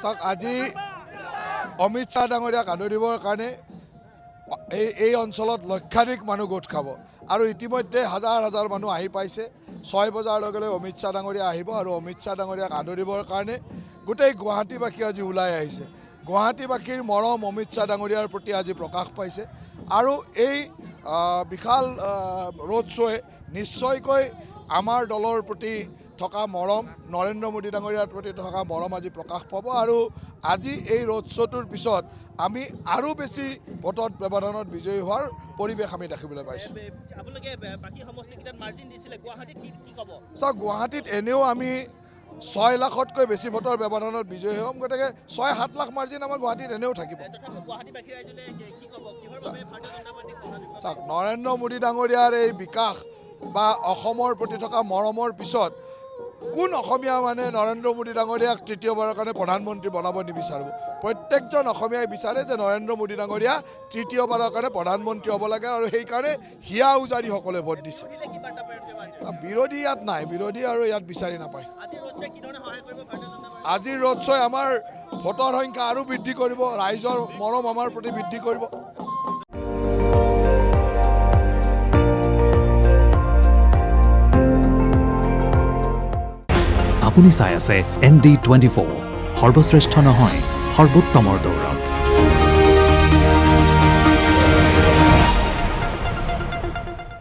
চাওক আজি অমিত শ্বাহ ডাঙৰীয়াক আদৰিবৰ কাৰণে এই অঞ্চলত লক্ষাধিক মানুহ গোট খাব আৰু ইতিমধ্যে হাজাৰ হাজাৰ মানুহ আহি পাইছে 6 বজাৰ লগে লগে অমিত শ্বাহ ডাঙৰীয়া আহিব আৰু অমিত শ্বাহ ডাঙৰীয়াক আদৰিবৰ কাৰণে গোটেই গুৱাহাটীবাসী আজি ওলাই আহিছে গুৱাহাটীবাসীৰ মৰম অমিত শ্বাহ ডাঙৰীয়াৰ প্ৰতি আজি প্ৰকাশ পাইছে আৰু এই বিশাল ৰোড শ্ব'য়ে নিশ্চয়কৈ আমাৰ দলৰ প্ৰতি থকা মৰম নৰেন্দ্ৰ মোদী ডাঙৰীয়াৰ প্ৰতি থকা মৰম আজি প্ৰকাশ পাব আৰু আজি এই ৰোড শ্ব'টোৰ পিছত আমি আৰু বেছি ভোটত ব্যৱধানত বিজয়ী হোৱাৰ পৰিৱেশ আমি দেখিবলৈ পাইছোঁ চাওক গুৱাহাটীত এনেও আমি 6 লাখতকৈ বেছি ভোটৰ ব্যৱধানত বিজয়ী হ'ম গতিকে 6-7 লাখ মাৰ্জিন আমাৰ গুৱাহাটীত এনেও থাকিব চাওক নৰেন্দ্ৰ মোদী ডাঙৰীয়াৰ এই বিকাশ বা অসমৰ প্ৰতি থকা মৰমৰ পিছত কোন অসমীয়া মানে নৰেন্দ্ৰ মোদী ডাঙৰীয়াক তৃতীয়বাৰৰ কাৰণে প্ৰধানমন্ত্ৰী বনাব নিবিচাৰিব প্ৰত্যেকজন অসমীয়াই বিচাৰে যে নৰেন্দ্ৰ মোদী ডাঙৰীয়া তৃতীয়বাৰৰ কাৰণে প্ৰধানমন্ত্ৰী হ'ব লাগে আৰু সেইকাৰণে হিয়া উজাৰিসকলে ভোট দিছে বিৰোধী ইয়াত নাই বিৰোধী আৰু ইয়াত বিচাৰি নাপায় আজিৰ ৰোড শ্ব'ই আমাৰ ভোটৰ সংখ্যা আৰু বৃদ্ধি কৰিব ৰাইজৰ মৰম আমাৰ প্ৰতি বৃদ্ধি কৰিব আপুনি চাই আছে ND24 সৰ্বশ্ৰেষ্ঠ নহয় সৰ্বোত্তমৰ দৌৰ